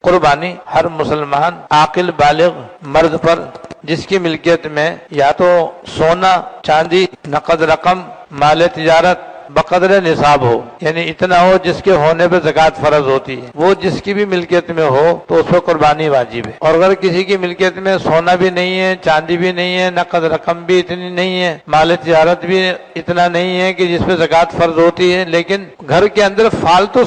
قربانی ہر مسلمان عاقل بالغ مرد پر جس کی ملکیت میں یا تو سونا چاندی نقد رقم مال تجارت بقدر نصاب ہو، یعنی اتنا ہو جس کے ہونے پہ زکوٰۃ فرض ہوتی ہے، وہ جس کی بھی ملکیت میں ہو تو اس پر قربانی واجب ہے۔ اور اگر کسی کی ملکیت میں سونا بھی نہیں ہے، چاندی بھی نہیں ہے، نقد رقم بھی اتنی نہیں ہے، مال تجارت بھی اتنا نہیں ہے کہ جس پہ زکوٰۃ فرض ہوتی ہے، لیکن گھر کے اندر فالتو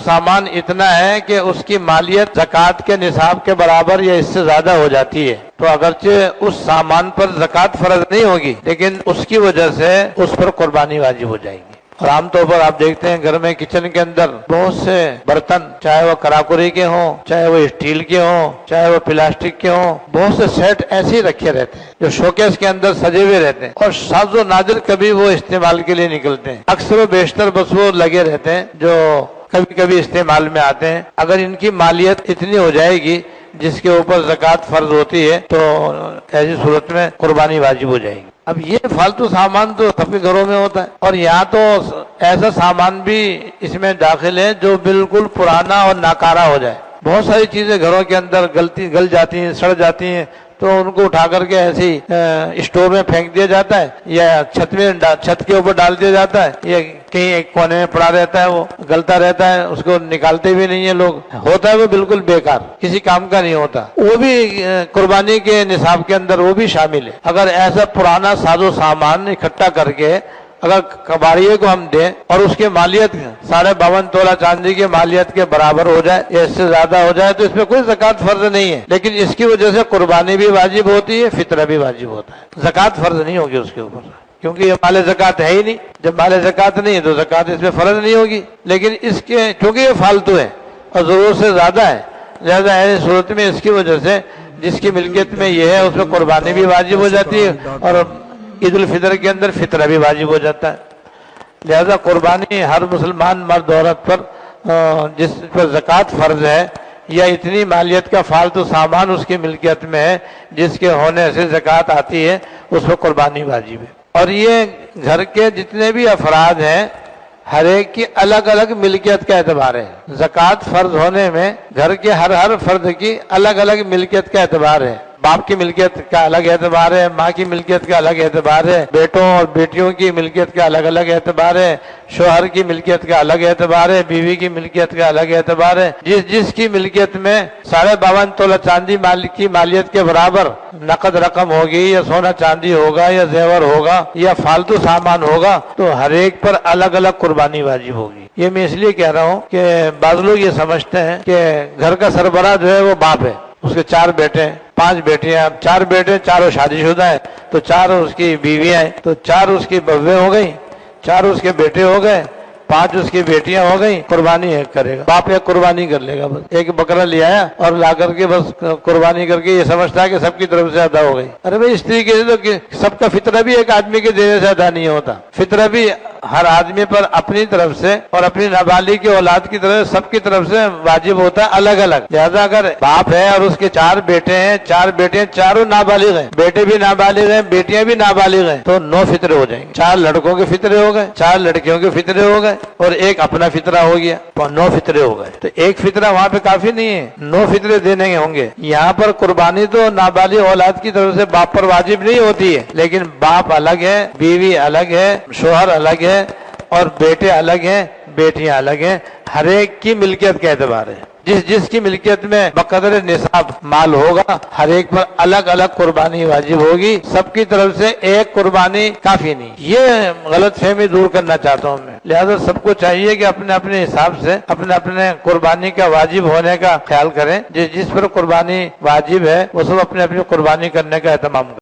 سامان اتنا ہے کہ اس کی مالیت زکوٰۃ کے نصاب کے برابر یا اس سے زیادہ ہو جاتی ہے، تو اگرچہ اس سامان پر زکوٰۃ فرض نہیں ہوگی لیکن اس کی وجہ سے اس پر قربانی واجب ہو جائے گی۔ اور عام طور پر آپ دیکھتے ہیں گھر میں کچن کے اندر بہت سے برتن، چاہے وہ کراکری کے ہوں، چاہے وہ اسٹیل کے ہوں، چاہے وہ پلاسٹک کے ہوں، بہت سے سیٹ ایسے ہی رکھے رہتے ہیں جو شوکیس کے اندر سجے ہوئے رہتے ہیں، اور شاذ و نادر کبھی وہ استعمال کے لیے نکلتے ہیں، اکثر و بیشتر بس وہ لگے رہتے ہیں جو کبھی کبھی استعمال میں آتے ہیں۔ اگر ان کی مالیت اتنی ہو جائے گی جس کے اوپر زکوٰۃ فرض ہوتی ہے تو ایسی صورت میں قربانی واجب ہو جائے گی۔ اب یہ فالتو سامان تو سب کے گھروں میں ہوتا ہے، اور یہاں تو ایسا سامان بھی اس میں داخل ہے جو بالکل پرانا اور ناکارہ ہو جائے۔ بہت ساری چیزیں گھروں کے اندر گل جاتی ہیں، سڑ جاتی ہیں، تو ان کو اٹھا کر کے ایسے ہی اسٹور میں پھینک دیا جاتا ہے یا چھت کے اوپر ڈال دیا جاتا ہے، یا کہیں ایک کونے میں پڑا رہتا ہے، وہ گلتا رہتا ہے، اس کو نکالتے بھی نہیں ہیں لوگ، ہوتا ہے وہ بالکل بیکار، کسی کام کا نہیں ہوتا، وہ بھی قربانی کے نصاب کے اندر وہ بھی شامل ہے۔ اگر ایسا پرانا ساز و سامان اکٹھا کر کے اگر کباڑیے کو ہم دیں اور اس کی مالیت 52.5 تولہ چاندی کی مالیت کے برابر ہو جائے یا اس سے زیادہ ہو جائے تو اس میں کوئی زکوٰۃ فرض نہیں ہے، لیکن اس کی وجہ سے قربانی بھی واجب ہوتی ہے، فطرہ بھی واجب ہوتا ہے، زکوٰۃ فرض نہیں ہوگی اس کے اوپر، کیونکہ یہ مال زکوٰۃ ہے ہی نہیں۔ جب مال زکوٰۃ نہیں ہے تو زکوٰۃ اس میں فرض نہیں ہوگی، لیکن اس کے چونکہ یہ فالتو ہے اور ضرورت سے زیادہ ہے، لہذا ایسی صورت میں اس کی وجہ سے جس کی ملکیت میں یہ ہے اس میں قربانی بھی واجب ہو جاتی ہے، اور عید الفطر کے اندر فطرہ بھی واجب ہو جاتا ہے۔ لہذا قربانی ہر مسلمان مرد عورت پر جس پر زکوٰۃ فرض ہے یا اتنی مالیت کا فالتو سامان اس کی ملکیت میں ہے جس کے ہونے سے زکوٰۃ آتی ہے، اس پر قربانی واجب ہے۔ اور یہ گھر کے جتنے بھی افراد ہیں ہر ایک کی الگ الگ ملکیت کا اعتبار ہے۔ زکوٰۃ فرض ہونے میں گھر کے ہر فرد کی الگ الگ ملکیت کا اعتبار ہے۔ باپ کی ملکیت کا الگ اعتبار ہے، ماں کی ملکیت کا الگ اعتبار ہے، بیٹوں اور بیٹیوں کی ملکیت کا الگ الگ اعتبار ہے، شوہر کی ملکیت کا الگ اعتبار ہے، بیوی کی ملکیت کا الگ اعتبار ہے۔ جس کی ملکیت میں 52.5 تولہ چاندی کی مالیت کے برابر نقد رقم ہوگی یا سونا چاندی ہوگا یا زیور ہوگا یا فالتو سامان ہوگا تو ہر ایک پر الگ الگ قربانی واجب ہوگی۔ یہ میں اس لیے کہہ رہا ہوں کہ بعض لوگ یہ سمجھتے ہیں کہ گھر کا سربراہ جو ہے وہ باپ ہے، اس کے 4 بیٹے ہیں، 5 بیٹیاں، 4 بیٹے، چاروں شادی شدہ ہیں، تو 4 اس کی بیویاں ہیں، تو 4 اس کی بہویں ہو گئی، 4 اس کے بیٹے ہو گئے، 5 اس کی بیٹیاں ہو گئی، قربانی ایک کرے گا، باپ ایک قربانی کر لے گا، بس ایک بکرا لے آیا اور لا کر کے بس قربانی کر کے یہ سمجھتا ہے کہ سب کی طرف سے ادا ہو گئی۔ ارے بھائی اس طریقے سے تو سب کا فطرہ بھی ایک آدمی کے دینے سے ادا نہیں ہوتا، فطرہ بھی ہر آدمی پر اپنی طرف سے اور اپنی نابالغ کی اولاد کی طرف سے سب کی طرف سے واجب ہوتا ہے الگ الگ۔ لہذا اگر باپ ہے اور اس کے 4 بیٹے ہیں، 4 بیٹے چاروں نابالغ ہیں، بیٹے بھی نابالغ ہیں، بیٹیاں بھی نابالغ ہیں، تو 9 فطرے ہو جائیں گے۔ 4 لڑکوں کے فطرے ہو گئے، 4 لڑکیوں کے فطرے ہو گئے اور ایک اپنا فطرہ ہو گیا، تو 9 فطرے ہو گئے۔ تو ایک فطرہ وہاں پہ کافی نہیں ہے، 9 فطرے دینے ہوں گے۔ یہاں پر قربانی تو نابالغ اولاد کی طرف سے باپ پر واجب نہیں ہوتی ہے، لیکن باپ الگ ہے، بیوی الگ ہے، شوہر الگ ہے اور بیٹے الگ ہیں، بیٹیاں الگ ہیں، ہر ایک کی ملکیت کا اعتبار ہے۔ جس کی ملکیت میں بقدر نصاب مال ہوگا ہر ایک پر الگ الگ قربانی واجب ہوگی، سب کی طرف سے ایک قربانی کافی نہیں۔ یہ غلط فہمی دور کرنا چاہتا ہوں میں۔ لہذا سب کو چاہیے کہ اپنے اپنے حساب سے اپنے قربانی کا واجب ہونے کا خیال کریں، جس پر قربانی واجب ہے وہ سب اپنے اپنی قربانی کرنے کا اہتمام کریں۔